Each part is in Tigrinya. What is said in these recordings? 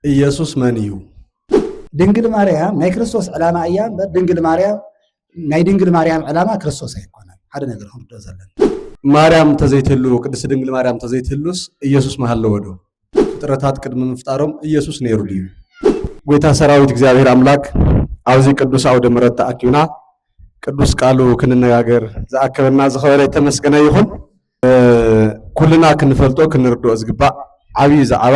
ኢየሱስ መን እዩ? ድንግል ማርያም ናይ ክርስቶስ ዕላማ እያ እምበር ድንግል ማርያም ናይ ድንግል ማርያም ዕላማ ክርስቶስ ኣይኮነን። ሓደ ነገር ክንርድኦ ዘለና ማርያም ተዘይትህሉ ቅድስቲ ድንግል ማርያም ተዘይትህሉስ ኢየሱስ መሃለወ ዶ? ፍጥረታት ቅድሚ ምፍጣሮም ኢየሱስ ነይሩ ድዩ? ጎይታ ሰራዊት እግዚአብሔር አምላክ ኣብዚ ቅዱስ አውደ ምሕረት ተኣኪብና ቅዱስ ቃሉ ክንነጋገር ዝኣከበና ዝኸበረ የተመስገነ ይኹን። ኩልና ክንፈልጦ ክንርድኦ ዝግባእ ዓብይ ዛዕባ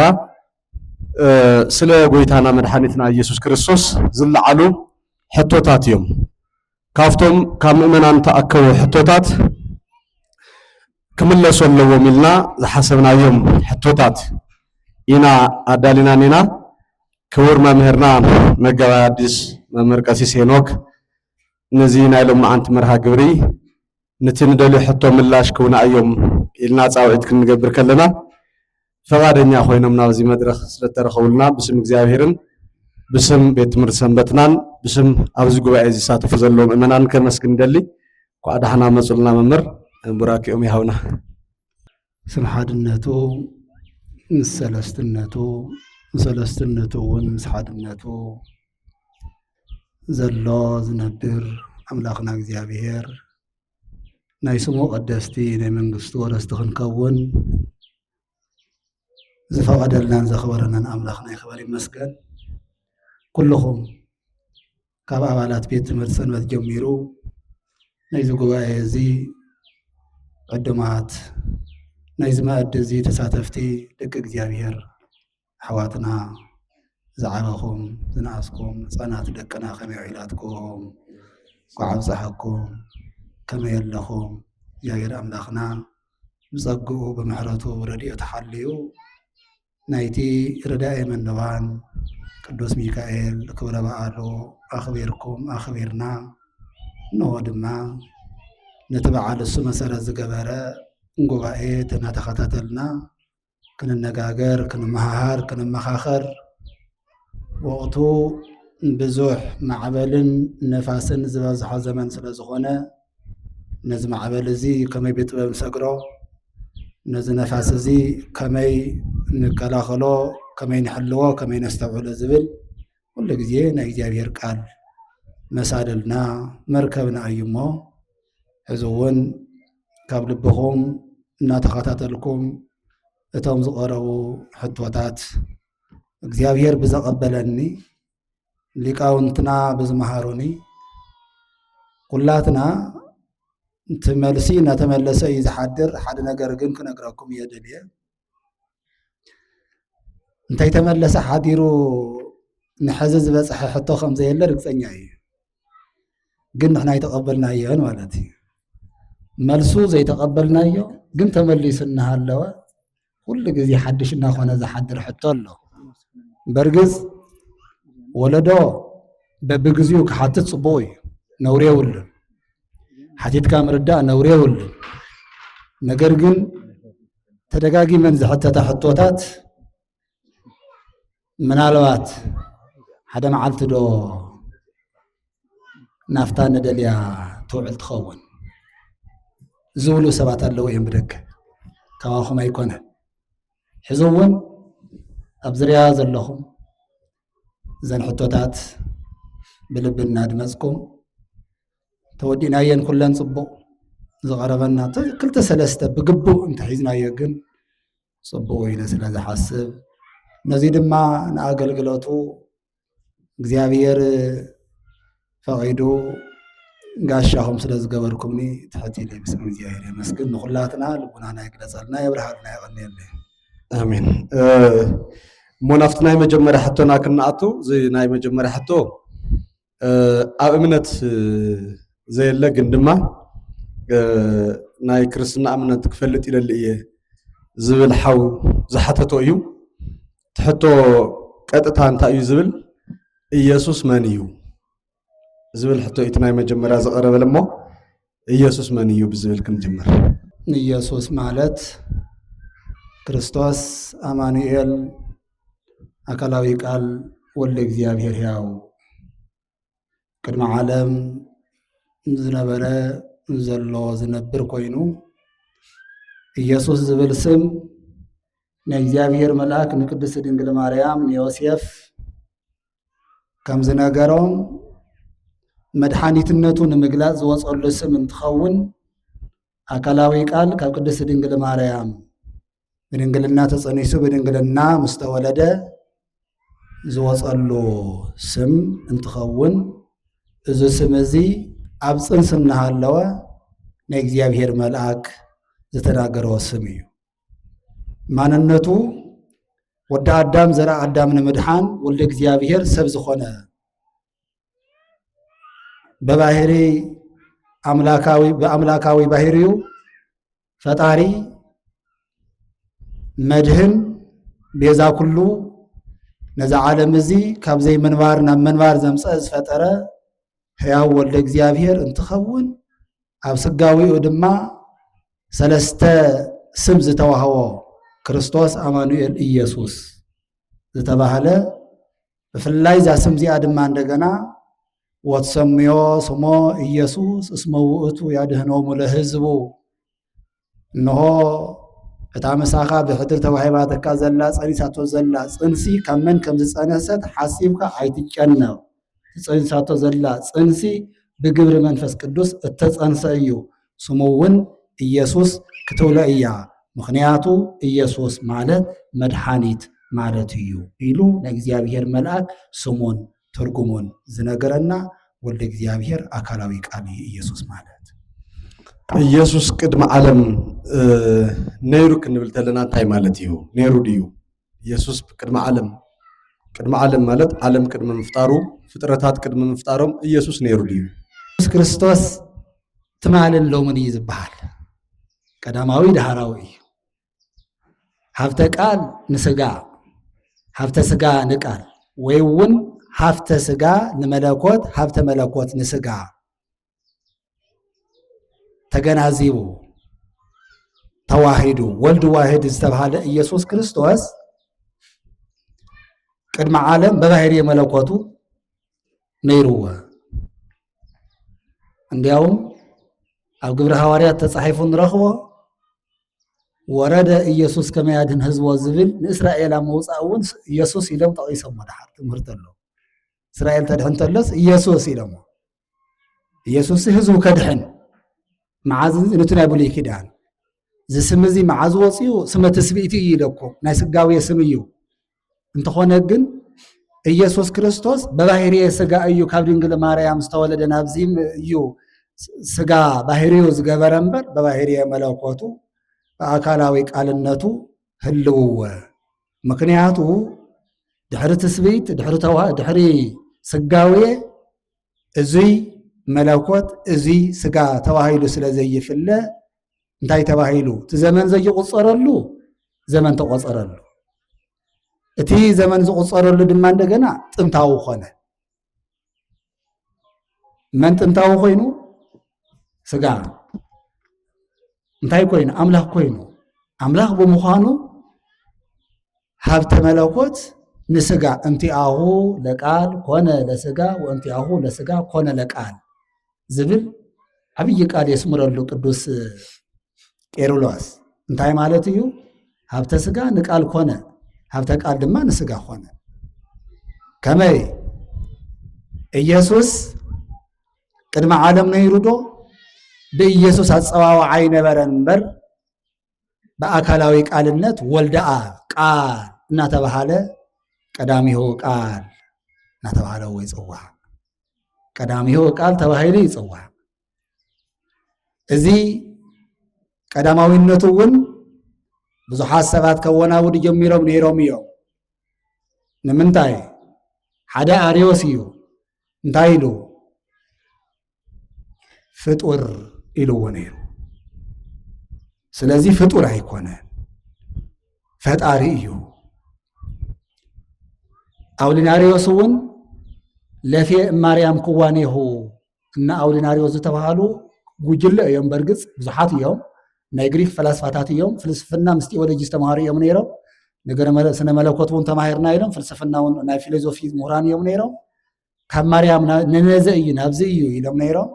ስለ ጎይታና መድሓኒትና ኢየሱስ ክርስቶስ ዝለዓሉ ሕቶታት እዮም። ካብቶም ካብ ምእመናን ተኣከቡ ሕቶታት ክምለሱ ኣለዎም ኢልና ዝሓሰብናዮም ሕቶታት ኢና ኣዳሊና ኔና። ክቡር መምህርና መጋቢ ሐዲስ መምህር ቀሲስ ሄኖክ ነዚ ናይ ሎማዓንቲ መርሃ ግብሪ ነቲ ንደልዩ ሕቶ ምላሽ ክውና እዮም ኢልና ፃውዒት ክንገብር ከለና ፈቃደኛ ኮይኖም ናብዚ መድረክ ስለተረኸቡልና ብስም እግዚአብሔርን ብስም ቤት ትምህርቲ ሰንበትናን ብስም ኣብዚ ጉባኤ ዝሳተፉ ዘለዎም ምእመናን ከመስግን ንደሊ። ኳ ዳሕና መፁልና መምህር ቡራኪኦም ይሃውና። ስም ሓድነቱ ምስ ሰለስትነቱ ሰለስትነቱ እውን ምስ ሓድነቱ ዘሎ ዝነብር ኣምላኽና እግዚአብሔር ናይ ስሙ ቀደስቲ ናይ መንግስቱ ወረስቲ ክንከውን ዝፈቀደልናን ዘኽበረናን ኣምላኽና ይኽበር ይመስገን። ኩልኹም ካብ ኣባላት ቤት ትምህርቲ ሰንበት ጀሚሩ ናይዚ ጉባኤ እዚ ዕዱማት ናይዚ መኣዲ እዚ ተሳተፍቲ ደቂ እግዚአብሔር ኣሕዋትና ዝዓበኹም ዝነኣስኩም ህፃናት ደቅና ከመይ ዒላትኩም ጓዓብ ፀሓኩም ከመይ ኣለኹም? እግዚአብሔር ኣምላኽና ብፀግኡ ብምሕረቱ ረድኤቱ ሓልዩ ናይቲ ርዳኤ መነባን ቅዱስ ሚካኤል ክብረ በዓሉ ኣኽቢርኩም ኣኽቢርና እንሆ ድማ ነቲ በዓል እሱ መሰረት ዝገበረ ጉባኤ እናተኸታተልና ክንነጋገር ክንመሃሃር ክንመኻኸር ወቅቱ ብዙሕ ማዕበልን ነፋስን ዝበዝሖ ዘመን ስለ ዝኾነ ነዚ ማዕበል እዚ ከመይ ብጥበብ ንሰግሮ ነዚ ነፋስ እዚ ከመይ ንከላኸሎ ከመይ ንሕልዎ ከመይ ነስተውዕሎ ዝብል ኩሉ ግዜ ናይ እግዚአብሔር ቃል መሳደልና መርከብና እዩ እሞ ሕዚ እውን ካብ ልብኹም እናተኸታተልኩም እቶም ዝቐረቡ ሕቶታት እግዚአብሔር ብዘቐበለኒ ሊቃውንትና ብዝመሃሩኒ ኩላትና እቲ መልሲ እናተመለሰ እዩ ዝሓድር። ሓደ ነገር ግን ክነግረኩም እየ ደልየ እንታይ ተመለሰ ሓዲሩ ንሕዚ ዝበፅሐ ሕቶ ከም ዘየለ ርግፀኛ እዩ። ግን ንሕና ይተቐበልናዮን ማለት እዩ። መልሱ ዘይተቐበልናዮ ግን ተመሊሱ እናሃለወ ኩሉ ግዜ ሓድሽ እናኾነ ዝሓድር ሕቶ ኣሎ። በርግፅ ወለዶ በብግዚኡ ክሓትት ፅቡቅ እዩ፣ ነውሪ የብሉን። ሓቲትካ ምርዳእ ነውሪ የብሉን። ነገር ግን ተደጋጊመን ዝሕተታ ሕቶታት ምናልባት ሓደ መዓልቲ ዶ ናፍታ ነደልያ ትውዕል ትኸውን ዝብሉ ሰባት ኣለዉ እዮም ብደገ ከባኹም ኣይኮነ። ሕዚ እውን ኣብ ዝርያ ዘለኹም ዘን ሕቶታት ብልብና ድመፅኩም ተወዲእናየን ኩለን ፅቡቅ ዝቐረበና ክልተ ሰለስተ ብግቡእ እንተሒዝናዮ ግን ፅቡቅ ኢለ ስለ ዝሓስብ ነዚ ድማ ንኣገልግሎቱ እግዚአብሔር ፈቂዱ ጋሻኹም ስለ ዝገበርኩምኒ ትሕት ኢለ ብስም እግዚአብሔር የመስግን። ንኩላትና ልቡናና ይግለፀልና የብርሃልና ይቐኒየለ። ኣሜን። እሞ ናብቲ ናይ መጀመርያ ሕቶና ክንኣቱ እዚ ናይ መጀመርያ ሕቶ ኣብ እምነት ዘየለ ግን ድማ ናይ ክርስትና እምነት ክፈልጥ ይደሊ እየ ዝብል ሓው ዝሓተቶ እዩ። ትሕቶ ቀጥታ እንታይ እዩ ዝብል ኢየሱስ መን እዩ ዝብል ሕቶ እቲ ናይ መጀመርያ ዘቐረበለ እሞ ኢየሱስ መን እዩ ብዝብል ክንጅምር። ኢየሱስ ማለት ክርስቶስ አማኑኤል አካላዊ ቃል ወልደ እግዚአብሔር ሕያው ቅድመ ዓለም ዝነበረ ዘሎ ዝነብር ኮይኑ ኢየሱስ ዝብል ስም እግዚአብሔር መልአክ ንቅድስት ድንግል ማርያም ዮሴፍ ከም ዝነገሮም መድኃኒትነቱን ምግላጽ ዝወጸሉ ስም እንትኸውን አካላዊ ቃል ካብ ቅድስት ድንግል ማርያም በድንግልና ተጸኒሱ በድንግልና ምስተወለደ ዝወጸሉ ስም እንትኸውን እዚ ስም እዚ ኣብ ጽንስ እናሃለወ ናይ እግዚአብሔር መልአክ ዝተናገሮ ስም እዩ። ማንነቱ ወደ አዳም ዘራ አዳም ንምድሓን ወልደ እግዚአብሔር ሰብ ዝኾነ በባህሪ በአምላካዊ ባህሪው ፈጣሪ መድህን ቤዛ ኩሉ ነዛ ዓለም እዚ ካብ ዘይ መንባር ናብ መንባር ዘምፀእ ዝፈጠረ ሕያው ወልደ እግዚአብሔር እንትኸውን ኣብ ስጋዊኡ ድማ ሰለስተ ስም ዝተዋህቦ ክርስቶስ አማኑኤል ኢየሱስ ዝተባህለ ብፍላይ ዛ ስም እዚኣ ድማ እንደገና ወትሰምዮ ስሞ ኢየሱስ እስመ ውእቱ ያድኅኖሙ ለሕዝቡ እነሆ እታ መሳኻ ብሕድር ተዋሂባተካ ዘላ ጸኒሳቶ ዘላ ጽንሲ ካብ መን ከም ዝጸነሰት ሓሲብካ ኣይትጨነቕ ትጸኒሳቶ ዘላ ጽንሲ ብግብሪ መንፈስ ቅዱስ እተጸንሰ እዩ ስሙ እውን ኢየሱስ ክትብሎ እያ ምክንያቱ ኢየሱስ ማለት መድኃኒት ማለት እዩ ኢሉ ናይ እግዚአብሔር መልአክ ስሙን ትርጉሙን ዝነገረና ወልደ እግዚአብሔር አካላዊ ቃል ኢየሱስ ማለት ኢየሱስ ቅድመ ዓለም ነይሩ ክንብል ተለና እንታይ ማለት እዩ? ነይሩ ድዩ? ኢየሱስ ቅድመ ዓለም ማለት ዓለም ቅድመ ምፍጣሩ ፍጥረታት ቅድመ ምፍጣሮም ኢየሱስ ነይሩ ድዩ? ኢየሱስ ክርስቶስ ትማልን ሎምን እዩ ዝበሃል ቀዳማዊ ዳህራዊ እዩ። ሃብተ ቃል ንስጋ ሃብተ ስጋ ንቃል ወይ እውን ሃብተ ስጋ ንመለኮት ሃብተ መለኮት ንስጋ ተገናዚቡ ተዋሂዱ ወልድ ዋሂድ ዝተባሃለ ኢየሱስ ክርስቶስ ቅድመ ዓለም በባህሪ መለኮቱ ነይሩዎ። እንዲያውም ኣብ ግብረ ሐዋርያት ተጻሒፉ ንረኽቦ ወረደ ኢየሱስ ከመያድን ህዝቦ ዝብል ንእስራኤል ኣብ መውፃእ እውን ኢየሱስ ኢሎም ጠቂሶም ድሓር ትምህርት ኣሎ። እስራኤል ተድሕን ተሎስ ኢየሱስ ኢሎሞ ኢየሱስ ህዝቡ ከድሕን መዓዝ ነቲ ናይ ብሉይ ኪዳን ዝስም እዚ መዓዝ ወፂኡ ስመ ትስብእቲ እዩ ኢለኩም ናይ ስጋዊ ስም እዩ። እንተኾነ ግን ኢየሱስ ክርስቶስ በባህርየ ስጋ እዩ ካብ ድንግል ማርያም ዝተወለደ ናብዚ እዩ ስጋ ባህሪው ዝገበረ እምበር በባህርየ መለኮቱ በአካላዊ ቃልነቱ ህልውወ። ምክንያቱ ድሕሪ ትስብእት ድሕሪ ስጋዊ እዙይ መለኮት እዙይ ስጋ ተባሂሉ ስለ ዘይፍለ እንታይ ተባሂሉ እቲ ዘመን ዘይቁፀረሉ ዘመን ተቆፀረሉ እቲ ዘመን ዝቁፀረሉ ድማ እንደገና ጥንታዊ ኾነ። መን ጥንታዊ ኮይኑ ስጋ እንታይ ኮይኑ አምላክ ኮይኑ አምላክ ብምዃኑ ሃብተ መለኮት ንስጋ እንቲአሁ ለቃል ኮነ ለስጋ ወእንቲአሁ ለስጋ ኮነ ለቃል ዝብል ዓብይ ቃል የስምረሉ ቅዱስ ቄርሎስ እንታይ ማለት እዩ? ሃብተ ስጋ ንቃል ኮነ ሃብተ ቃል ድማ ንስጋ ኮነ። ከመይ ኢየሱስ ቅድመ ዓለም ነይሩ ዶ? በኢየሱስ አጸዋዋዕ አይነበረን እምበር በአካላዊ ቃልነት ወልደ አብ ቃል እናተባሃለ ቀዳሚሁ ቃል እናተባሃለ ይጽዋዕ። ቀዳሚሁ ቃል ተባሂሉ ይጽዋዕ። እዚ ቀዳማዊነቱ እውን ብዙሓት ሰባት ከወናውድ ጀሚሮም ነይሮም እዮም። ንምንታይ? ሓደ አርዮስ እዩ እንታይ ኢሉ ፍጡር ኢልዎ ነይሩ። ስለዚህ ፍጡር አይኮነ ፈጣሪ እዩ። አውሊናሪዮስ እውን ለፌ ማርያም ክዋኔሁ እና አውሊናሪዮስ ዝተባሃሉ ጉጅለ እዮም። በርግጽ ብዙሓት እዮም። ናይ ግሪክ ፈላስፋታት እዮም። ፍልስፍና ምስ ቴዎሎጂ ዝተምሃሩ እዮም ነይሮም። ነገረ ስነ መለኮት እውን ተማሂርና ኢሎም ፍልስፍና እውን ናይ ፊሎዞፊ ምሁራን እዮም ነይሮም። ካብ ማርያም ነነዘ እዩ ናብዚ እዩ ኢሎም ነይሮም።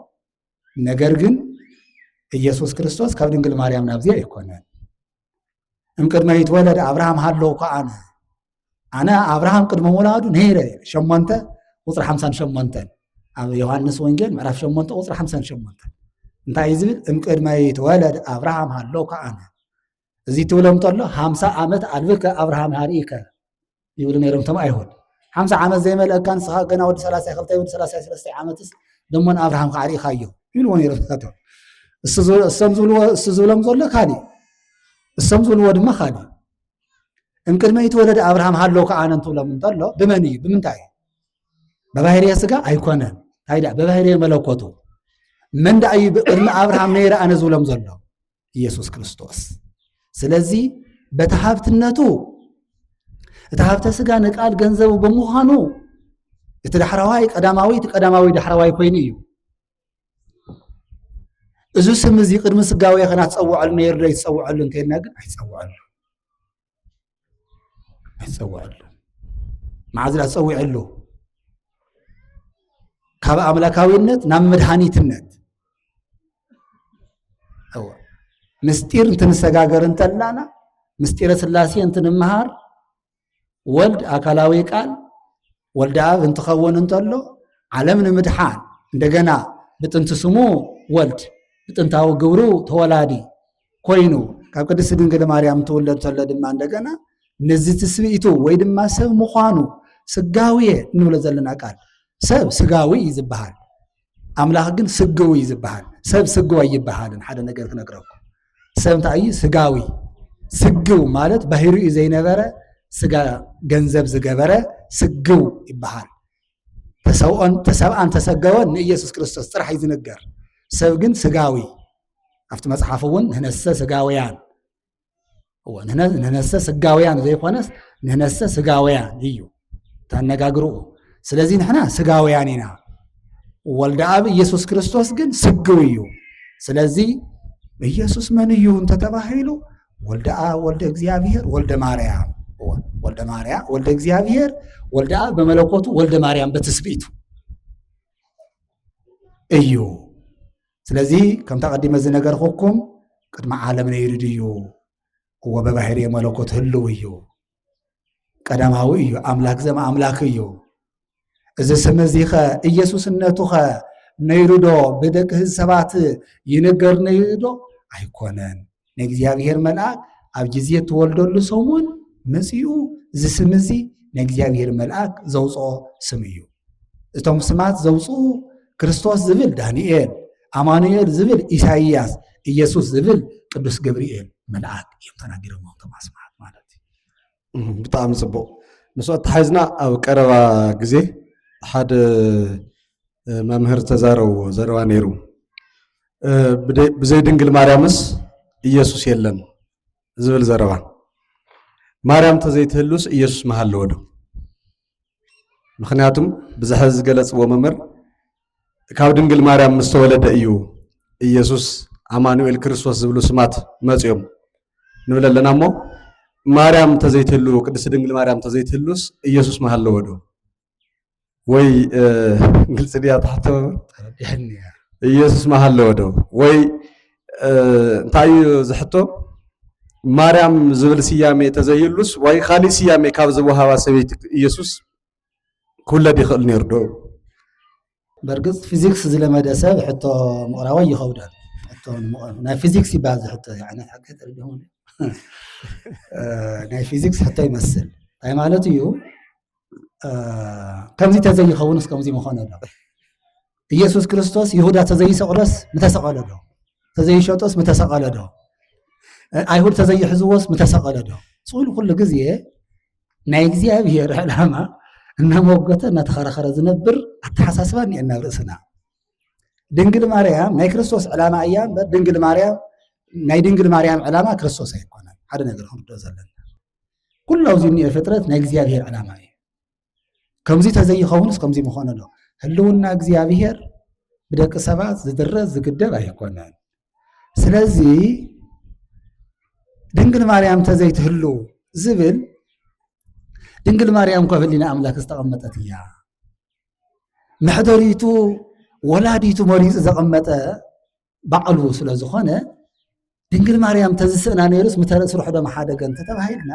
ነገር ግን ኢየሱስ ክርስቶስ ካብ ድንግል ማርያም ናብዚ ኣይኮነን። እምቅድመ ይትወለድ አብርሃም ሃለውኮ ኣነ አብርሃም ቅድመ ወላዱ ነይረ 8 ቁፅሪ 58 ኣብ ዮሐንስ ወንጌል ምዕራፍ 8 ቁፅሪ 58 እንታይ ዝብል እምቅድመ ይትወለድ አብርሃም ሃለውኮ እዚ ትብሎም ተሎ 50 ዓመት ኣልብከ አብርሃም ሃሪእከ ይብሉ ነይሮም ቶም ኣይሁድ 50 ዓመት ዘይመልአካ ንስኻ ገና ወዲ 32 ወዲ 33 ዓመትስ ደሞን አብርሃም ካሪእካዮ ይብልዎ ነይሮም ታቶም እሶም ዝብሎም ዘሎ ካሊእ እሶም ዝብልዎ ድማ ካሊእ እምቅድመ ይትወለድ አብርሃም ሃለውኮ እንትብሎም እንተሎ ብመን እዩ ብምንታይ በባህርየ ስጋ ኣይኮነን ታይዳ በባህርየ መለኮቱ መን ዳ እዩ ቅድሚ አብርሃም ነይረ ኣነ ዝብሎም ዘሎ ኢየሱስ ክርስቶስ ስለዚ በቲ ሃብትነቱ እቲ ሃብተ ስጋ ንቃል ገንዘቡ ብምዃኑ እቲ ዳሕራዋይ ቀዳማዊ እቲ ቀዳማዊ ዳሕራዋይ ኮይኑ እዩ እዚ ስም እዚ ቅድሚ ስጋዊ ከናትፀውዐሉ ነይሩ ዶ ይትፀውዐሉ እንተይልና ግን ኣይትፀውዐሉ መዓዝ ዳ ትፀዊዐሉ ካብ ኣምላካዊነት ናብ መድሃኒትነት ምስጢር እንትንሰጋገር እንተላና ምስጢረ ስላሴ እንትንመሃር ወልድ አካላዊ ቃል ወልደ አብ እንትኸውን እንተሎ ዓለም ንምድሓን እንደገና ብጥንቲ ስሙ ወልድ ብጥንታዊ ግብሩ ተወላዲ ኮይኑ ካብ ቅድስት ድንግል ማርያም ትውለድ ተሎ ድማ እንደገና ነዚ ትስብኢቱ ወይ ድማ ሰብ ምዃኑ ስጋዊየ እንብሎ ዘለና ቃል ሰብ ስጋዊ እዩ ዝበሃል ኣምላኽ ግን ስግው እዩ ዝበሃል ሰብ ስግው ኣይበሃልን ሓደ ነገር ክነግረኩም ሰብ እንታይ እዩ ስጋዊ ስግው ማለት ባህሪኡ ዘይነበረ ስጋ ገንዘብ ዝገበረ ስግው ይበሃል ተሰብአን ተሰገወን ንኢየሱስ ክርስቶስ ጥራሕ እዩ ዝነገር ሰብ ግን ስጋዊ ኣብቲ መጽሓፍ እውን ንህነሰ ስጋውያን ንህነሰ ስጋውያን ዘይኮነስ ንህነሰ ስጋውያን እዩ ተነጋግርኡ ስለዚ ንሕና ስጋውያን ኢና ወልደ አብ ኢየሱስ ክርስቶስ ግን ስግው እዩ ስለዚ ኢየሱስ መን እዩ እንተተባሂሉ ወልደ አብ ወልደ እግዚአብሔር ወልደ ማርያም ወልደ እግዚአብሔር ወልደ አብ በመለኮቱ ወልደ ማርያም በትስብኢቱ እዩ ስለዚ ከም ተቀዲመ ዝነገርኩኩም ቅድመ ዓለም ነይሩ ድዩ ወበባህርየ መለኮት ህልው እዩ ቀዳማዊ እዩ ኣምላክ ዘማ ኣምላክ እዩ እዚ ስም እዚ ኸ ኢየሱስነቱ ኸ ነይሩ ዶ ብደቂ ሰባት ይነገር ነይሩ ዶ ኣይኮነን ንእግዚአብሔር መልአክ ኣብ ግዜ ትወልደሉ ሰሙን መጺኡ እዚ ስም እዚ ንእግዚአብሔር መልአክ ዘውፅኦ ስም እዩ እቶም ስማት ዘውፅኡ ክርስቶስ ዝብል ዳንኤል አማኑኤል ዝብል ኢሳይያስ ኢየሱስ ዝብል ቅዱስ ገብርኤል መልአክ እዮም ተናጊሮም እቶም ኣስማት ማለት እዩ ብጣዕሚ ጽቡቕ ንስኦት ሓይዝና ኣብ ቀረባ ግዜ ሓደ መምህር ተዛረብዎ ዘረባ ነይሩ ብዘይ ድንግል ማርያምስ ኢየሱስ የለን ዝብል ዘረባ ማርያም ተዘይትህሉስ ኢየሱስ መሃለዎ ዶ ምክንያቱም ብዝሕዚ ዝገለጽዎ መምህር ካብ ድንግል ማርያም ምስ ተወለደ እዩ ኢየሱስ አማኑኤል ክርስቶስ ዝብሉ ስማት መጽዮም ንብል ኣለና እሞ ማርያም ተዘይትህሉ ቅድስት ድንግል ማርያም ተዘይትህሉስ ኢየሱስ መሃለዎ ዶ ወይ ግልጽ ድያ ታሕተ ኢየሱስ መሃለዎ ዶ ወይ እንታይ ዝሕቶ ማርያም ዝብል ስያሜ ተዘይህሉስ ወይ ካሊእ ስያሜ ካብ ዝወሃባ ሰበይቲ ኢየሱስ ክውለድ ይኽእል ነይሩ ዶ በርግጽ ፊዚክስ ዝለመደ ሰብ ሕቶ ምቕራቦ ይኸብዳል ናይ ፊዚክስ ይባል ዝሕቶ ዓይነት ሓቂ ተረዲኹም ናይ ፊዚክስ ሕቶ ይመስል እንታይ ማለት እዩ ከምዚ ተዘይኸውንስ ከምዚ መኾነ ዶ ኢየሱስ ክርስቶስ ይሁዳ ተዘይሰቕሎስ ምተሰቐለ ዶ ተዘይሸጦስ ምተሰቐለ ዶ ኣይሁድ ተዘይሕዝዎስ ምተሰቐለ ዶ ጽሉ ኩሉ ግዜ ናይ እግዚኣብሔር ዕላማ እናመወገተ እናተኸራኸረ ዝነብር ኣተሓሳስባ እኒአና ኣብ ርእስና ድንግል ማርያም ናይ ክርስቶስ ዕላማ እያ እምበር ድንግል ማርያም ናይ ድንግል ማርያም ዕላማ ክርስቶስ ኣይኮነን ሓደ ነገር ክንርድኦ ዘለና ኩሉ ኣብዚ እኒአ ፍጥረት ናይ እግዚኣብሔር ዕላማ እዩ ከምዚ ተዘይኸውንስ ከምዚ ምኾነ ዶ ህልውና እግዚኣብሔር ብደቂ ሰባት ዝድረስ ዝግደብ ኣይኮነን ስለዚ ድንግል ማርያም ተዘይትህሉ ዝብል ድንግል ማርያም እኳ ህሊና ኣምላክ ዝተቐመጠት እያ ምሕደሪቱ ወላዲቱ መሪፁ ዘቐመጠ ባዕሉ ስለ ዝኾነ ድንግል ማርያም ተዝስእና ነይሩስ ምተረስሩ ሕዶ መሓደገ እንተ ተባሂልና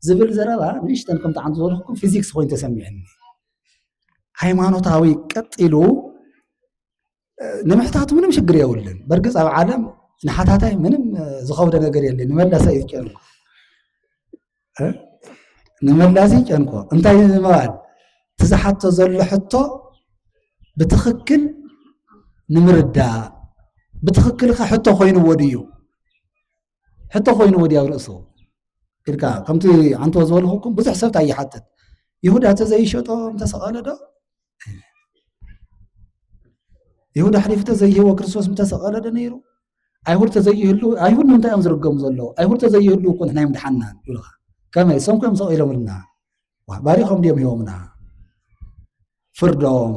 ዝብል ዘረባ ንእሽተን ከምቲ ዓንቱ ዝበልኩም ፊዚክስ ኮይኑ ተሰሚዐኒ ሃይማኖታዊ ቀጢሉ ንምሕታቱ ምንም ችግር የውልን በርግጽ ኣብ ዓለም ንሓታታይ ምንም ዝኸብደ ነገር የለን ንመላሰ ይጨንቆ ንመላሰ ይጨንቆ እንታይ ዝመባል ትዝሓቶ ዘሎ ሕቶ ብትኽክል ንምርዳእ ብትኽክል ሕቶ ኮይኑ ወድዩ ሕቶ ኮይኑ ወድዩ ኣብ ርእሱ ኢልካ ከምቲ ዓንቶ ዝበልኹኩም ብዙሕ ሰብ ታይሓትት ይሁዳ ተዘይሸጦም ተሰቐለ ዶ ይሁዳ ሓሊፉ ተዘይህቦ ክርስቶስ ምተሰቐለ ዶ ነይሩ ኣይሁድ ተዘይህሉ ኣይሁድ ንምንታይ እዮም ዝርገሙ ዘለዉ ኣይሁድ ተዘይህሉ እኮ ንሕና ይምድሓና ይብልኻ ከመይ ሰም ኮይም ሰቒሎምልና ባሪኾም ድዮም ሂቦምና ፍርዶም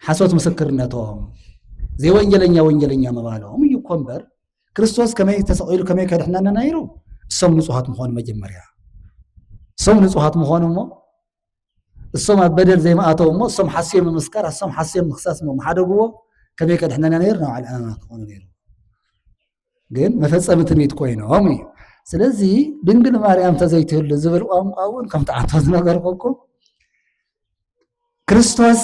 ሓሶት ምስክርነቶም ዘይወንጀለኛ ወንጀለኛ መባሎም እዩ እኮ እምበር ክርስቶስ ከመይ ተሰቒሉ ከመይ ከድሕናና ነይሩ እሶም ንጹሃት ምኾኑ መጀመርያ እሶም ንጹሃት ምኾኑ እሞ እሶም ኣብ በደል ዘይመኣተው እሞ እሶም ሓስዮም ምምስካር እሶም ሓስዮም ምክሳስ እሞ መሓደግዎ ከመይ ከድሕናና ነይሩ ናብ ዓለምና ክኾኑ ነይሩ ግን መፈጸሚ ትንቢት ኮይኖም እዩ ስለዚ ድንግል ማርያም ተዘይትህሉ ዝብል ቋንቋ እውን ከምቲ ዓንቶ ዝነገርኩኩም ክርስቶስ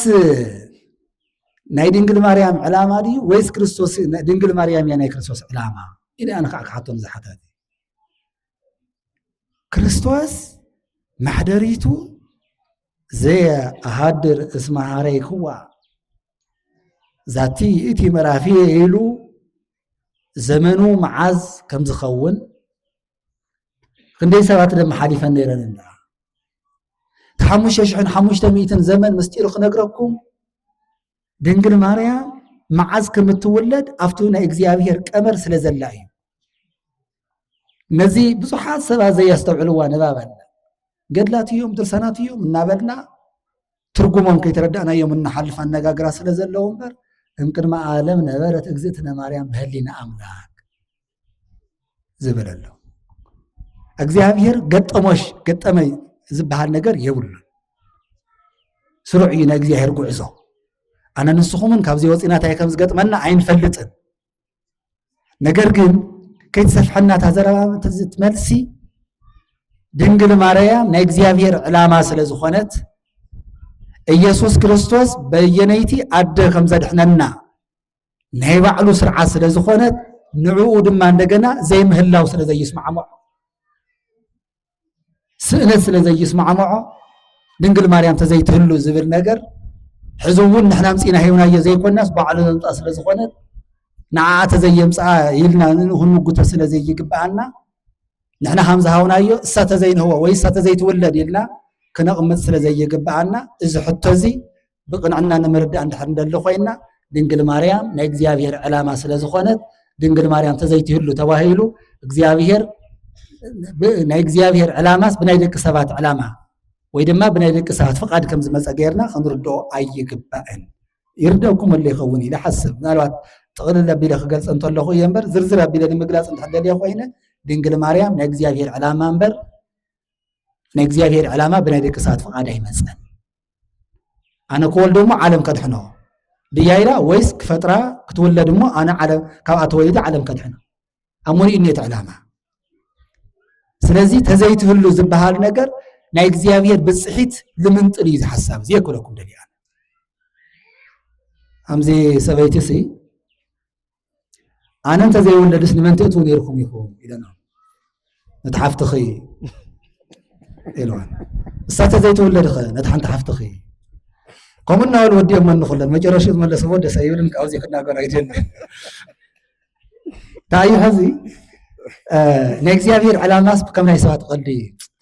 ናይ ድንግል ማርያም ዕላማ ድዩ ወይስ ክርስቶስ ድንግል ማርያም እያ ናይ ክርስቶስ ዕላማ ኢለ ኣነ ከዓ ክሓቶም ዝሓታት ክርስቶስ ማሕደሪቱ ዘየኣሃድር እስመ ሃረይክዋ ዛቲ እቲ መራፊየ ኢሉ ዘመኑ መዓዝ ከም ዝኸውን ክንደይ ሰባት ደማ ሓሊፈን ነይረን እንዳ ተ5,500 ዘመን ምስጢሩ ክነግረኩም ድንግል ማርያም መዓዝ ከም እትውለድ ኣብቲ ናይ እግዚኣብሔር ቀመር ስለ ዘላ እዩ ነዚ ብዙሓት ሰባት ዘየስተውዕልዋ ንባብ ኣለ ገድላት እዮም ድርሰናት እዮም እናበልና ትርጉሞም ከይተረዳእናዮም እናሓልፍ ኣነጋግራ ስለ ዘለዎ እምበር እምቅድመ ዓለም ነበረት እግዝእትነ ማርያም በህሊና ኣምላክ ዝብል ኣሎ እግዚኣብሔር ገጠመይ ዝበሃል ነገር የብሉን ስሩዕ እዩ ናይ እግዚኣብሔር ጉዕዞ ኣነ ንስኹምን ካብዚ ወፂና እንታይ ከም ዝገጥመና ኣይንፈልጥን ነገር ግን ከይተሰፍሐና እታ ዘረባ ትመልሲ ድንግል ማርያም ናይ እግዚኣብሔር ዕላማ ስለ ዝኾነት ኢየሱስ ክርስቶስ በየነይቲ ኣደ ከም ዘድሕነና ናይ ባዕሉ ስርዓት ስለ ዝኾነት ንዕኡ ድማ እንደገና ዘይምህላው ስለ ዘይስማዕምዖ ስእነት ስለ ዘይስማዕምዖ ድንግል ማርያም ተዘይትህሉ ዝብል ነገር ሕዚ እውን ንሕና ምፂና ሂብናዮ ዘይኮናስ ባዕሉ ዘምፃ ስለ ዝኾነት ንዓዓ ተዘየምፅኣ ኢልና ክንምጉቶ ስለ ዘይግብኣና ንሕና ከም ዝሃብናዮ እሳ ተዘይንህቦ ወይ እሳ ተዘይትውለድ ኢልና ክነቕምፅ ስለ ዘይግብኣና እዚ ሕቶ እዚ ብቕንዕና ንምርዳእ እንድሕር እንደሎ ኮይና ድንግል ማርያም ናይ እግዚኣብሔር ዕላማ ስለ ዝኾነት ድንግል ማርያም ተዘይትህሉ ተባሂሉ እግዚኣብሔር ናይ እግዚኣብሔር ዕላማስ ብናይ ደቂ ሰባት ዕላማ ወይ ድማ ብናይ ደቂ ሰባት ፍቃድ ከም ዝመፀ ጌርና ክንርድኦ ኣይግባእን ይርደውኩም ወለ ይኸውን ኢለ ሓስብ ምናልባት ጥቕልል ኣቢለ ክገልፅ እንተለኹ እየ እምበር ዝርዝር ኣቢለ ንምግላፅ እንተደልየ ኮይነ ድንግል ማርያም ናይ እግዚኣብሔር ዕላማ እምበር ናይ እግዚኣብሔር ዕላማ ብናይ ደቂ ሰባት ፍቃድ ኣይመፅን ኣነ ክወልዶ እሞ ዓለም ከድሕኖ ድያይራ ወይስ ክፈጥራ ክትውለድ እሞ ኣነ ዓለም ካብኣ ተወሊደ ዓለም ከድሕኖ ኣብ ሙኒኡ ኔት ዕላማ ስለዚ ተዘይትህሉ ዝበሃል ነገር ናይ እግዚኣብሔር ብፅሒት ልምንጥል እዩ ዝሓሳብ እዚ የክለኩም ደልያ ኣምዚ ሰበይቲ ሲ ኣነ እንተዘይውለድስ ንመን ትእትዉ ነይርኩም ኢኹም ኢለና ነቲ ሓፍትኺ ኢልዋን እሳ ተዘይትውለድ ኸ ነቲ ሓንቲ ሓፍትኺ ከምኡ እናበሉ ወዲኦም መንኩለን መጨረሻ ዝመለስዎ ደስ ኣይብልን ካብዚ ክናገር ኣይደልን እንታይ እዩ ሕዚ ናይ እግዚኣብሔር ዕላማስ ከም ናይ ሰባት ቀልዲ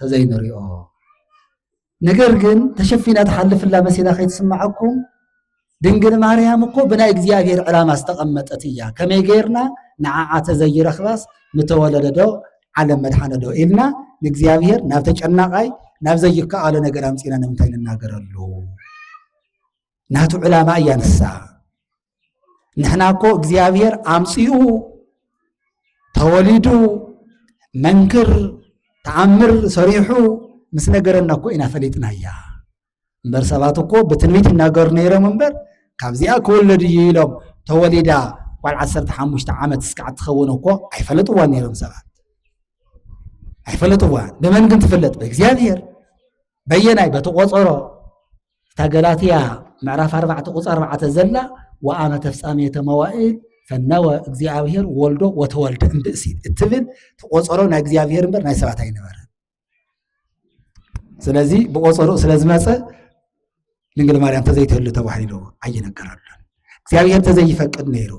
ተዘይንሪኦ ነገር ግን ተሸፊና ተሓልፍላ መሲላ ከይትስማዓኩም ድንግል ማርያም እኮ ብናይ እግዚኣብሔር ዕላማ ዝተቐመጠት እያ ከመይ ገይርና ንዓዓ ተዘይረኽባስ ምተወለደ ዶ ዓለም መድሓነ ዶ ኢልና ንእግዚኣብሔር ናብ ተጨናቃይ ናብ ዘይከኣለ ነገር ኣምፂና ንምንታይ ንናገረሉ ናቱ ዕላማ እያ ንሳ ንሕና እኮ እግዚኣብሔር ኣምፂኡ ተወሊዱ መንክር ተዓምር ሰሪሑ ምስ ነገረና እኮ ኢና ፈሊጥና እያ እምበር ሰባት እኮ ብትንቢት ይናገሩ ነይሮም እምበር ካብዚኣ ክወለድ እዩ ኢሎም ተወሊዳ قال 15 ዓመት እስካዕ ትኸውን እኮ ኣይፈለጥዋን ነይሮም ሰባት ኣይፈለጥዋን በመን ግን ትፈለጥ በእግዚአብሔር በየናይ በተቆፀሮ ታገላትያ ምዕራፍ 4 ቁፅር 4 ዘላ ወአመ ተፍጻሜተ መዋዕል ፈነወ እግዚአብሔር ወልዶ ወተወልደ እንብእሲት እትብል ተቆፀሮ ናይ እግዚአብሔር እምበር ናይ ሰባት ኣይነበረ ስለዚህ በቆፀሮ ስለዝመፀ ድንግል ማርያም ተዘይትህሉ ተባሂሉ ኣይነገራሉ እግዚአብሔር ተዘይፈቅድ ነይሩ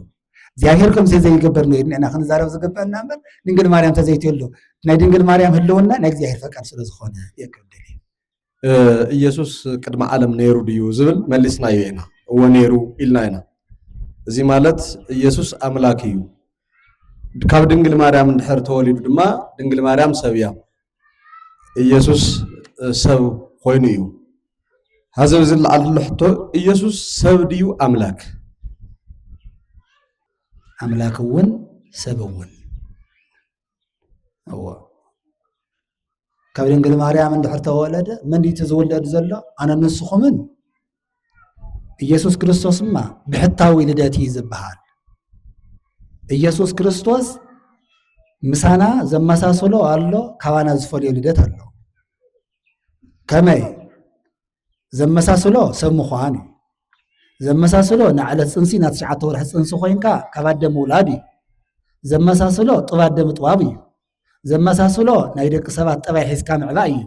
እግዚአብሔር ከም ዘይገበር ነው እና ክንዛረብ ዝገበና እምበር ድንግል ማርያም ተዘይትህሉ ናይ ድንግል ማርያም ህልውና ናይ እግዚአብሔር ፈቃድ ስለዝኾነ የከብደል ኢየሱስ ቅድመ ዓለም ነይሩ ድዩ ዝብል መሊስናዮ ኢና እወ ነይሩ ኢልና ኢና እዚ ማለት ኢየሱስ አምላክ እዩ ካብ ድንግል ማርያም እንድሕር ተወሊዱ ድማ ድንግል ማርያም ሰብ እያ ኢየሱስ ሰብ ኮይኑ እዩ هذا زل على اللحظة إيسوس سبديو أملاك أملاكون سبون هو كابرين قل ماريا من دحرته ولد من دي تزولد زلا أنا نسخ من إيسوس كريستوس ما بحتاوي لداتي زبحال إيسوس كريستوس مسانا زمسا سولو الله كوانا زفولي لدات الله كماي زمساسلو سمخواني زمساسلو نعلت صنسي ناتشعت ورح صنس خوينكا كبادم ولادي زمساسلو طبادم طوابي زمساسلو ናይ ደቂ ሰባት ጠባይ ሒዝካ ምዕባይ እዩ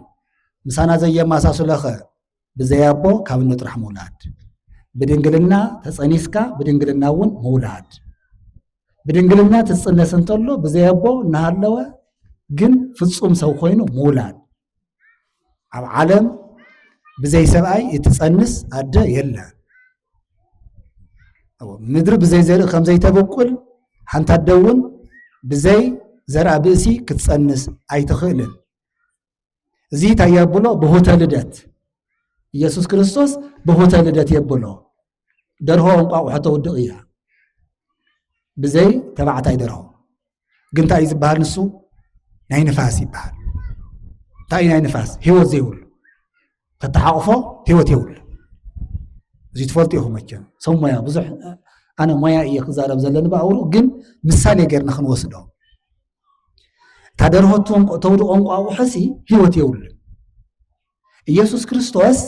ምሳና ዘየማሳስለኸ ብዘያቦ ካብ ንጥራሕ መውላድ ብድንግልና ተጸኒስካ ብድንግልና እውን መውላድ ብድንግልና ተጽነስ እንተሎ ብዘያቦ እናሃለወ ግን ፍጹም ሰው ኮይኑ መውላድ ኣብ ዓለም بزي سبعي يتصنس عدا يلا مدر بزي زرع خمسة تبقول حنتدون بزي زرع بيسي كتصنس أي تخيل زي تيابلو بهوتا لدات يسوع كريستوس بهوتا لدات يابلو درهو أنقع وحتى ودقيها بزي تبعت درهو قلت عايز بحال نسو ناي نفاسي بحال تاي ناي نفاس هو زيول تتحقفه هيوت يول زيت فولتيهم مكان ثم يا بزح انا ما يا خزارب زلن باورو جن مثال يغيرنا خنوسدو تدرهتهم تودو انقوا وحسي هيوت يول ኢየሱስ ክርስቶስ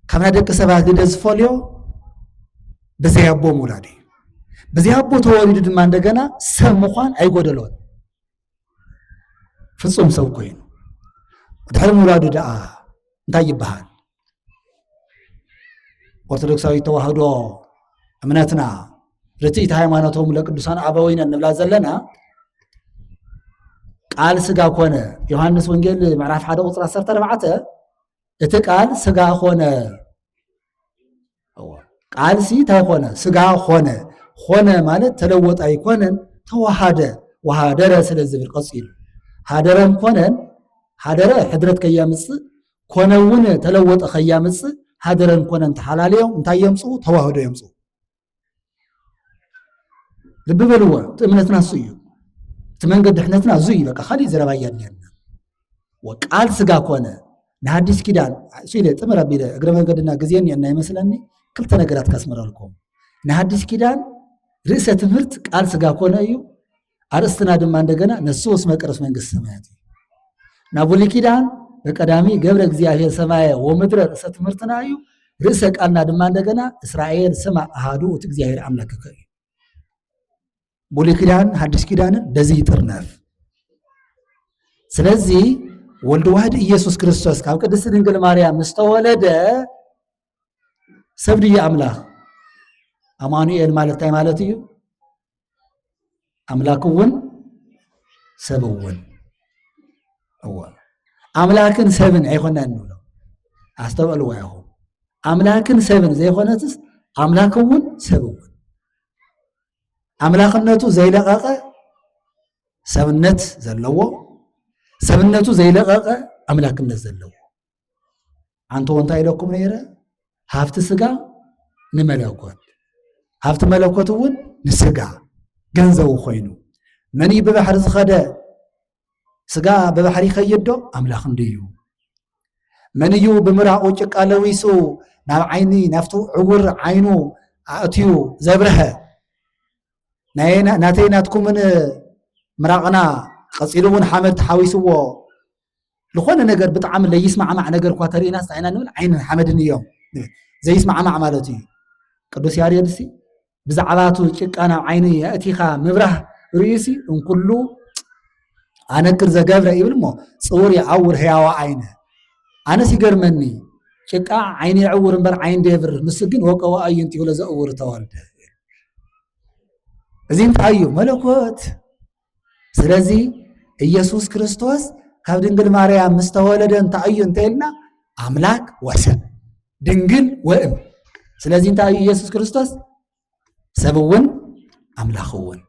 ከመ ደቀ ሰባት ደዝፈልዮ በዚያቦ ሙላዲ በዚያቦ ተወሊዱ ድማ እንደገና ሰብ ምዃን አይጎደሎን ፍጹም ሰው ኮይኑ ድሕሪ ሙላዱ ደኣ እንታይ ይበሃል ኦርቶዶክሳዊ ተዋህዶ እምነትና ርትዕት ሃይማኖቶም ለቅዱሳን አበዊነ እንብላ ዘለና ቃል ስጋ ኮነ ዮሐንስ ወንጌል ምዕራፍ 1 ቁጥር 14 እቲ ቃል ስጋ ሆነ ቃል ሲታይ ሆነ ስጋ ሆነ ሆነ ማለት ተለወጠ አይኮነን ተዋሃደ ወሃደረ ስለዚህ ብርቀጽል ሃደረም ኮነን ሃደረ ሕድረት ከያምጽ ኮነውን ተለወጠ ከያምጽ ሃደረን ኮነን ተሐላለየው እንታይ የምጹ ተዋህዶ የምጹ ልብ በልዋ እምነትና እሱ تمنقد احنتنا زي بقى خلي زربايان لنا وقال سغا كونه نحدث كيدان سيله تمر بيده اغر منقدنا غزيان ينا يمسلني كلت نغرات كاسمرالكم نحدث كيدان رئيس تمرت قال سغا كونه يو ارستنا دم عندنا نسوس مقرس منغس سمايات نابولي كيدان بقدامي ገብረ እግዚአብሔር ሰማየ ወምድረ رئيس تمرتنا يو رئيس قالنا دم عندنا اسرائيل سما احدو እግዚአብሔር አምላክከ بولي كيدان حدث كيدان بزي ترنف سلازي ولد واحد ኢየሱስ ክርስቶስ ካብ ቅድስት ድንግል ማርያም መስተወለደ ሰብድ ያምላክ አማኑኤል ማለት ታይ ማለት እዩ አምላክውን ሰብውን አዋ አምላክን ሰብን አይሆናን ነው አስተውሉ ያው አምላክን ሰብን ዘይሆነትስ አምላክውን ሰብውን አምላክነቱ ዘይለቀቀ ሰብነት ዘለዎ ሰብነቱ ዘይለቀቀ አምላክነት ዘለዎ አንተ ወንታ ይለኩም ነይረ ሀብት ስጋ ንመለኮት ሀብት መለኮትውን ንስጋ ገንዘቡ ኮይኑ መን በባህር ዝኸደ ስጋ በባህር ይኸይዶ አምላክ እንድዩ መንዩ በምራቁ ጭቃ ለዊሱ ናብ ዓይኒ ናፍቱ ዕውር ዓይኑ አእትዩ ዘብረኸ ናተይናትኩምን ምራቕና ቀፂሉ እውን ሓመድ ተሓዊስዎ ዝኾነ ነገር ብጣዕሚ ለይስማዕማዕ ነገር እኳ ተሪእና ስታይና ንብል ዓይን ሓመድን እዮም ዘይስማዕማዕ ማለት እዩ ቅዱስ ያሬድ ሲ ብዛዕባቱ ጭቃ ናብ ዓይኒ የእቲኻ ምብራህ ርእሲ እንኩሉ ኣነክር ዘገብረ ይብል እሞ ፅውር ይዓውር ህያዋ ዓይነ ኣነስ ይገርመኒ ጭቃ ዓይኒ ይዕውር እምበር ዓይን ደብር ምስ ግን ወቀዋ ኣዩንቲ ይብሎ ዘእውር ተወልደ እዚ እንታይ እዩ መለኮት ስለዚ ኢየሱስ ክርስቶስ ካብ ድንግል ማርያም ምስ ተወለደ እንታይ እዩ እንተይልና ኣምላክ ወሰብ ድንግል ወእም ስለዚ እንታይ እዩ ኢየሱስ ክርስቶስ ሰብ እውን ኣምላኽ እውን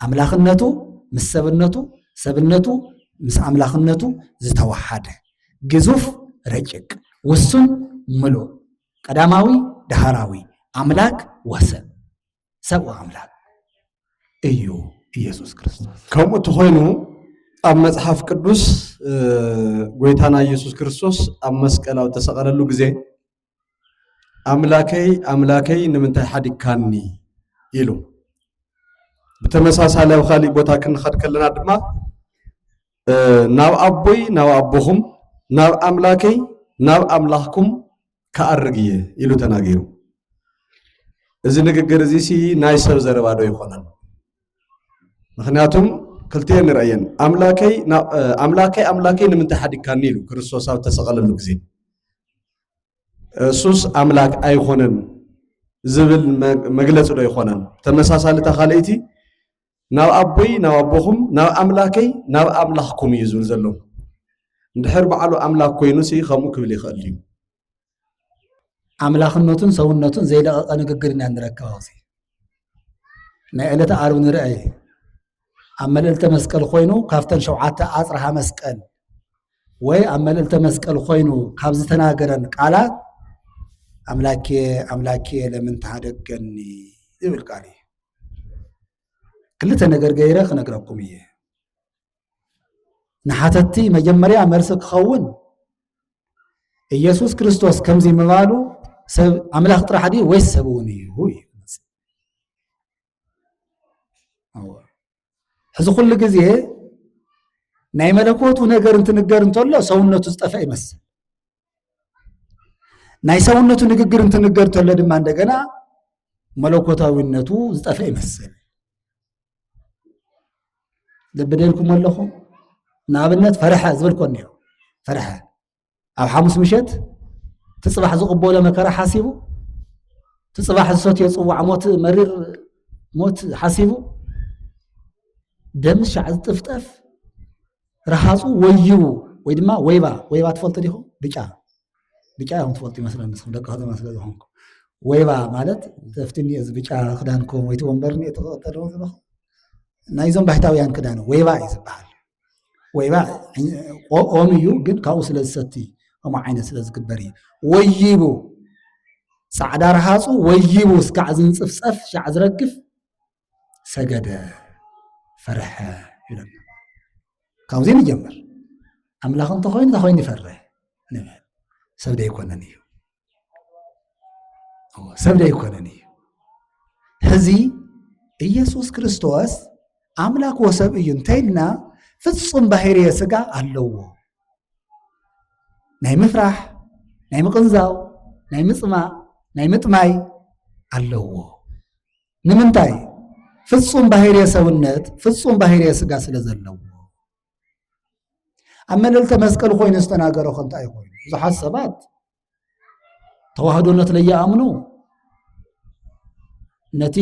ኣምላኽነቱ ምስ ሰብነቱ ሰብነቱ ምስ ኣምላኽነቱ ዝተዋሓደ ግዙፍ ረቂቅ ውሱን ምሉእ ቀዳማዊ ዳህራዊ ኣምላክ ወሰብ ሰብ ኣምላክ እዩ ኢየሱስ ክርስቶስ ከምኡ ተኾይኑ ኣብ መጽሓፍ ቅዱስ ጎይታና ኢየሱስ ክርስቶስ ኣብ መስቀል ኣብ ተሰቐለሉ ግዜ ኣምላከይ ኣምላከይ ንምንታይ ሓዲካኒ ኢሉ ብተመሳሳሊ ኣብ ካሊእ ቦታ ክንኸድ ከለና ድማ ናብ ኣቦይ ናብ ኣቦኹም ናብ ኣምላከይ ናብ ኣምላኽኩም ከኣርግ እየ ኢሉ ተናጊሩ እዚ ንግግር እዚ ሲ ናይ ሰብ ዘረባ ዶ ይኾነን ምክንያቱም ክልቲአን ንርአየን ኣምላከይ ኣምላከይ ንምንታይ ሓዲካኒ ኢሉ ክርስቶስ ኣብ ተሰቐለሉ ግዜ እሱስ ኣምላክ ኣይኮነን ዝብል መግለፂ ዶ ይኾነን ተመሳሳሊ ተኻልእቲ ናብ ኣቦይ ናብ ኣቦኹም ናብ ኣምላከይ ናብ ኣምላኽኩም እዩ ዝብል ዘሎ እንድሕር በዓሉ ኣምላክ ኮይኑ ሲ ከምኡ ክብል ይኽእል እዩ ኣምላኽነቱን ሰውነቱን ዘይለቐቐ ንግግር ኢና ንረክብ ኣብዚ ናይ ዕለተ ዓርብ ንርአይ ኣብ መልዕልተ መስቀል ኮይኑ ካብተን 7 ኣጽርሃ መስቀል ወይ ኣብ መልዕልተ መስቀል ኮይኑ ካብ ዝተናገረን ቃላት ኣምላኬ ኣምላኬ ለምን ተሃደገኒ ዝብል ቃል እዩ ክልተ ነገር ገይረ ክነግረኩም እየ ንሓተቲ መጀመርያ መልሲ ክኸውን ኢየሱስ ክርስቶስ ከምዚ ምባሉ ሰብ ኣምላኽ ጥራሕ ድዩ ወይስ ሰብ እውን እዩ ሕዚ ኩሉ ግዜ ናይ መለኮቱ ነገር እንትንገር እንተሎ ሰውነቱ ዝጠፈ ይመስል ናይ ሰውነቱ ንግግር እንትንገር እንተሎ ድማ እንደገና መለኮታዊነቱ ዝጠፈ ይመስል ልብደልኩም ኣለኹም ንኣብነት ፈርሐ ዝብል ኮን እዩ ፈርሐ ኣብ ሓሙስ ምሸት ትፅባሕ ዝቕበሎ መከራ ሓሲቡ ትፅባሕ ዝሰትዮ ፅዋዕ ሞት መሪር ሞት ሓሲቡ ደም ሻዕ ዝጥፍጠፍ ረሃፁ ወይቡ ወይ ድማ ወይባ ትፈልጡ ዲኹም ብጫ ይኹም ትፈልጡ ይመስለኒ ንስኹም ደቂ ከተማ ስለዝኾንኩ ወይባ ማለት ተፍትኒ እዚ ብጫ ክዳንኩም ወይ ወንበርኒ ተቐጠልዎ ዘለኹም ናይዞም ባህታውያን ክዳን ወይባ እዩ ዝበሃል ወይባ ኦም እዩ ግን ካብኡ ስለ ዝሰቲ ከምኡ ዓይነት ስለ ዝግበር እዩ ወይቡ ፃዕዳ ረሃፁ ወይቡ እስካዕ ዝንፅፍፀፍ ሻዕ ዝረግፍ ሰገደ ፈርሐ ይለና ካብዚ ንጀምር ኣምላኽ እንተኾይኑ ተኾይኑ ይፈርሕ ንብል ሰብ ደይኮነን እዩ ሰብ ደይኮነን እዩ ሕዚ ኢየሱስ ክርስቶስ ኣምላክ ወሰብ እዩ እንተይልና ፍጹም ባህርየ ስጋ ኣለዎ ናይ ምፍራሕ ናይ ምቕንዛው ናይ ምፅማዕ ናይ ምጥማይ ኣለዎ ንምንታይ ፍጹም ባህርየ ሰውነት ፍጹም ባህርየ ስጋ ስለ ዘለዎ ኣብ መልዕልተ መስቀል ኮይኑ ዝተናገሮ እንታይ ኮይኑ ብዙሓት ሰባት ተዋህዶነት ለይኣምኑ ነቲ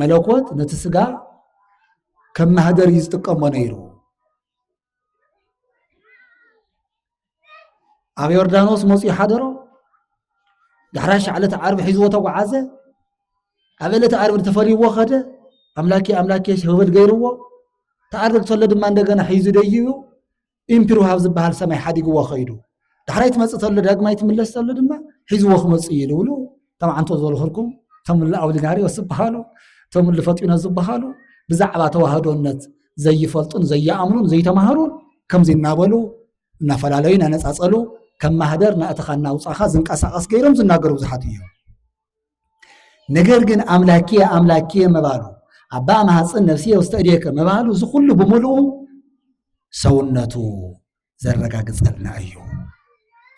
መለኮት ነቲ ስጋ ከም ማህደር እዩ ዝጥቀሞ ነይሩ ኣብ ዮርዳኖስ መፅኡ ሓደሮ ድሕራይ ሻዕለተ ዓርቢ ሒዝዎ ተጓዓዘ ኣብ ዕለተ ዓርቢ ተፈሪዎ ኸደ ኣምላኬ ኣምላኬ ህብል ገይርዎ ተዓርግ ተሎ ድማ እንደገና ሒዙ ደይቡ ኢምፒሩ ሃብ ዝበሃል ሰማይ ሓዲግዎ ኸይዱ ድሕራይ ትመፅእ ተሎ ዳግማይ ትምለስ ተሎ ድማ ሒዝዎ ክመፅእ እዩ ዝብሉ ተማዓንቶ ዝበልኽልኩም እቶም ኣውሊናሪዎስ ዝበሃሉ እቶም ፈጢኖስ ዝበሃሉ ብዛዕባ ተዋህዶነት ዘይፈልጡን ዘይኣምኑን ዘይተማሃሩን ከምዚ እናበሉ እናፈላለዩ እናነፃፀሉ ከም ማህደር ናእተኻ እናውፃኻ ዝንቀሳቐስ ገይሮም ዝናገሩ ብዙሓት እዮም ነገር ግን ኣምላኬ ኣምላኬ መባሉ አባ ማሐፅን ነፍስየ ውስተ እዴከ መባሉ እዚ ኩሉ ብምሉኡ ሰውነቱ ዘረጋግፀልና እዩ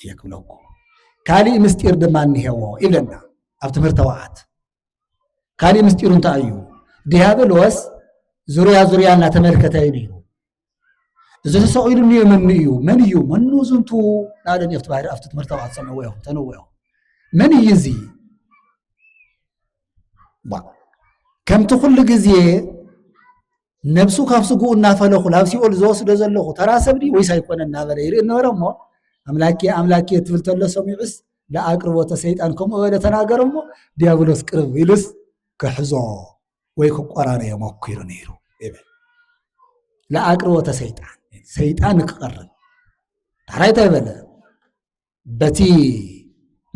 የክብለኩ ካሊእ ምስጢር ድማ እንሄዎ ይብለና ኣብ ትምህርቲ ዋዓት ካሊእ ምስጢሩ እንታይ እዩ ዲያብሎስ ዙርያ ዙርያ እናተመልከተ እዩ ነይሩ እዚ ተሰቂሉ መን እዩ መኑ ዝንቱ ናለን ኣብቲ ባህሪ ኣብቲ ትምህርቲ ዋዓት ተነውዮ መን እዩ እዚ ከምቲ ኩሉ ግዜ ነብሱ ካብ ስጉኡ እናፈለኹ ናብ ሲኦል ዝወስዶ ዘለኹ ተራ ሰብ ዲ ወይስ ኣይኮነን እናበለ ይርኢ ነበረ እሞ ኣምላኬ ትብል ተሎ ሰሚዑስ ለኣቅርቦተ ሰይጣን ከምኡ በለ ተናገረ እሞ ዲያብሎስ ቅርብ ኢሉስ ክሕዞ ወይ ክቆራረዮ ሞኪሩ ነይሩ ይብል ለኣቅርቦተ ሰይጣን ክቐርብ ዳሕራይ እንታይ በለ በቲ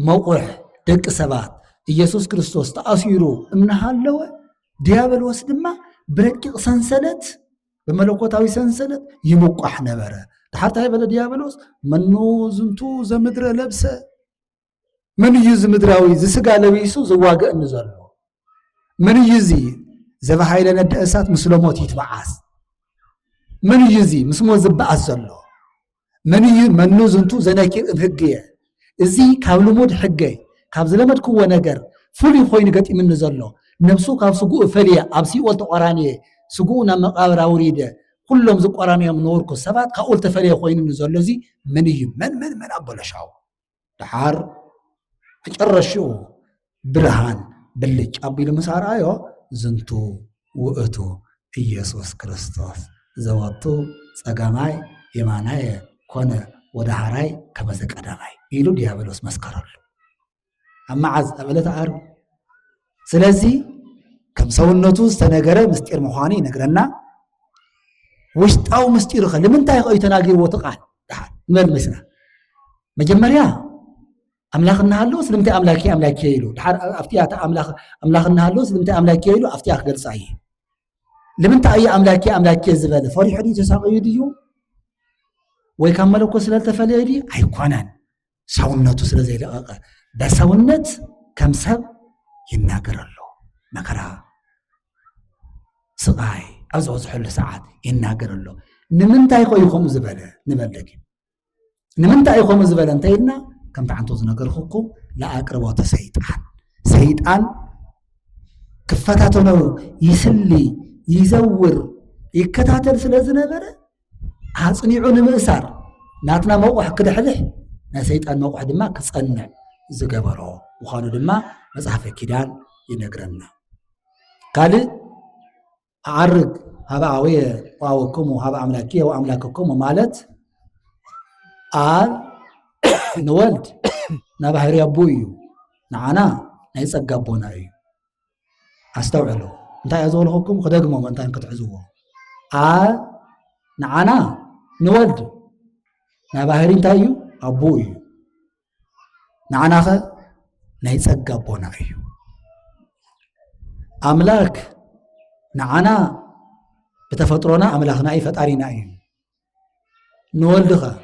መቑሕ ደቂ ሰባት ኢየሱስ ክርስቶስ ተኣሲሩ እናሃለወ ዲያብሎስ ድማ برقيق سنسلت بملكوتاوي سنسلت يمقح نبره حتى هي بلد ديابلوس منو زنتو زمدر لبسه من يز مدراوي زسقا لبيسو زواقع نزلو من يزي زبا حيلا ند اسات مسلموت يتبعاس من يزي مسمو زبعاس زلو منو زنتو زناكير بحقية ازي كابلو مود حقي كاب زلمت كوة نقر فولي خوي نقاتي من نزلو نفسو كاب سقوء فليا أبسي قلت قرانيه سقونا مقابر أوريده كلهم زق قرانيه من نوركو سبات قلت فليا خوين نزل لزي من أبولا شاو دحار أجرشو برهان بلج أبي المسار آيو زنتو وقتو إيسوس كريستوس زواتو سقاماي يماناي كونه ودحاراي كمزك أداماي إلو ديابلوس مسكرل أما عز أبلت عارو ስለዚህ ከም ሰውነቱ ዝተነገረ ምስጢር ምዃኑ ይነግረና ውሽጣው ምስጢር ለምንታይ ቆይ ተናገር ወጥቃል ዳል መልመስና መጀመሪያ አምላክና ሃሎ ስለምንታይ አምላኬ ይሉ ዳር አፍቲያታ አምላክና ሃሎ ስለምንታይ አምላኬ ይሉ አፍቲያ ገልጻይ ለምንታይ አምላኬ ዝበለ ፈሪሑ ዲ ተሳቀዩ ዲዩ ወይ ካመለኮ ስለተፈለየ ዲ አይኮናን ሰውነቱ ስለዘይለቀቀ በሰውነት ከምሰብ يناقرلو مكرا سقاي أزوز حل ساعات يناقرلو نمنتا يخويكم زبالة نبلك نمنتا يخويكم زبالة انتينا كم تعنتوز نقرخوكم لا أقربوت سيطان كفتاتونو يسلي يزور يكتاتل سلازنا بره هاسنيعون مأسار ناتنا موقع كده حلح نا سيطان موقع دما كصنع زقبرو وخانو دما مصحف كيدان ينقرنا قال عرق هبا عوية واوكم وهبا أملاكية وأملاككم ومالت قال نولد نبهري أبويو نعنا نيسق أبونا أيو أستوعلو انتا يزول حكم خدقمو انتا ينكتعزوه قال نعنا نولد نبهري انتا أيو أبويو نعنا خد نيسق أبونا أيو أملاك نعنا بتفطرنا أملاكنا أي فتارينا أيو نولدها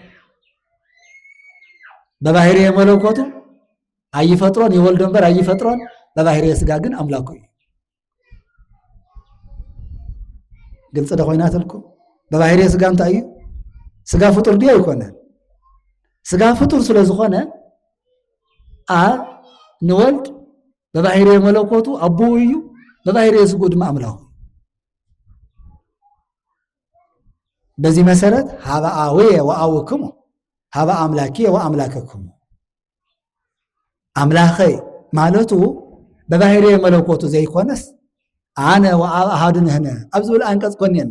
بباهرية ملوكوتو أي فترون يولدون بر أي فترون بباهرية سقاقن أملاكو قلت دخوينات لكم بباهرية سقاقن تأيو سقا فطر دي يكون سقا فطر سلازخونا نولد بباهرية ملوكوتو أبويو بباهرية سقود ما أملاكو بزي مسألة هذا آوية وآوكم هذا أملاكية وأملاككم أملاكي مالتو بباهرية ملوكوتو زي كونس أنا وأهادن هنا أبزول أنكس كوني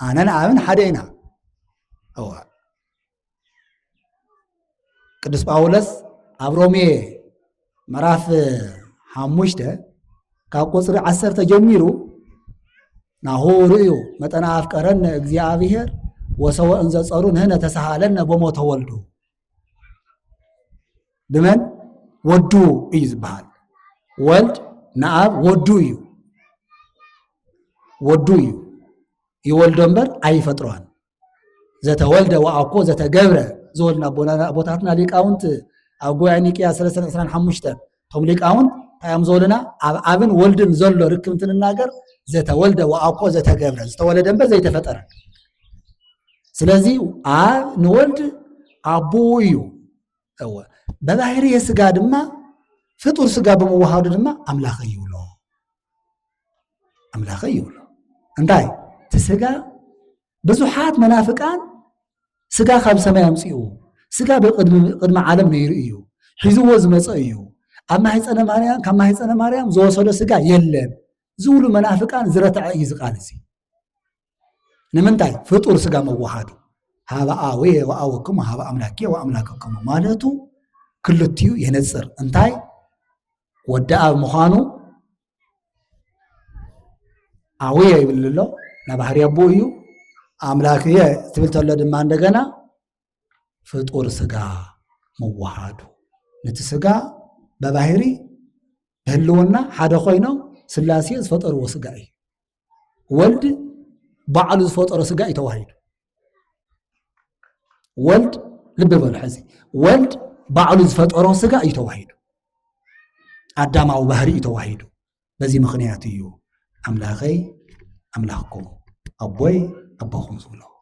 أنا نعمل حدينا أوه قدس باولس أبرومي مراف حموشته كاقصر عسر تجميرو ناهو رئيو متنا أفكارنا እግዚአብሔር وسواء انزصرون هنا تسهالنا بموت ولدو بمن ودو يزبال ولد نعب ودو يولد انبر اي فتروان ذات ولد واكو ذات جبر زولنا بوتاتنا ليقاونت اغو يانيقيا 325 توم ليقاونت ايام زولنا ابن ولدن زولو ركمتن ناغر ዘተወልደ ወአኮ ዘተገብረ ዝተወለደ እምበር ዘይተፈጠረ ስለዚህ አብ ንወልድ አቦ እዩ በባህሪ የስጋ ድማ ፍጡር ስጋ በመዋሃዱ ድማ አምላኽ ይብሎ እንታይ ትስጋ ብዙሓት መናፍቃን ስጋ ካብ ሰማይ አምፂኡ ስጋ በቅድሚ ዓለም ነይሩ እዩ ሒዝዎ ዝመፀ እዩ ኣብ ማህፀነ ማርያም ካብ ማህፀነ ማርያም ዝወሰዶ ስጋ የለን ዝብሉ መናፍቃን ዝረትዐ እዩ ዝቃል እዚ ንምንታይ ፍጡር ስጋ መዋሃዱ ሃበ አወየ ወአወክሙ ሃበ አምላክየ ወአምላክክሙ ማለቱ ክልትዩ የነፅር እንታይ ወዲ አብ ምዃኑ አወየ ይብል ኣሎ ናባህሪ አቦ እዩ አምላክየ ትብል ተሎ ድማ እንደገና ፍጡር ስጋ መዋሃዱ ነቲ ስጋ በባህሪ ህልውና ሓደ ኮይኖም ስላሴ ዝፈጠርዎ ስጋ እዩ ወልድ ባዕሉ ዝፈጠሮ ስጋ እዩ ተዋሂዱ ወልድ ልብ በሉ ሕዚ ወልድ ባዕሉ ዝፈጠሮ ስጋ እዩ ተዋሂዱ አዳማዊ ባህሪ እዩ ተዋሂዱ በዚ ምክንያት እዩ አምላኸይ አምላኽኩም አቦይ አቦኹም ዝብሎ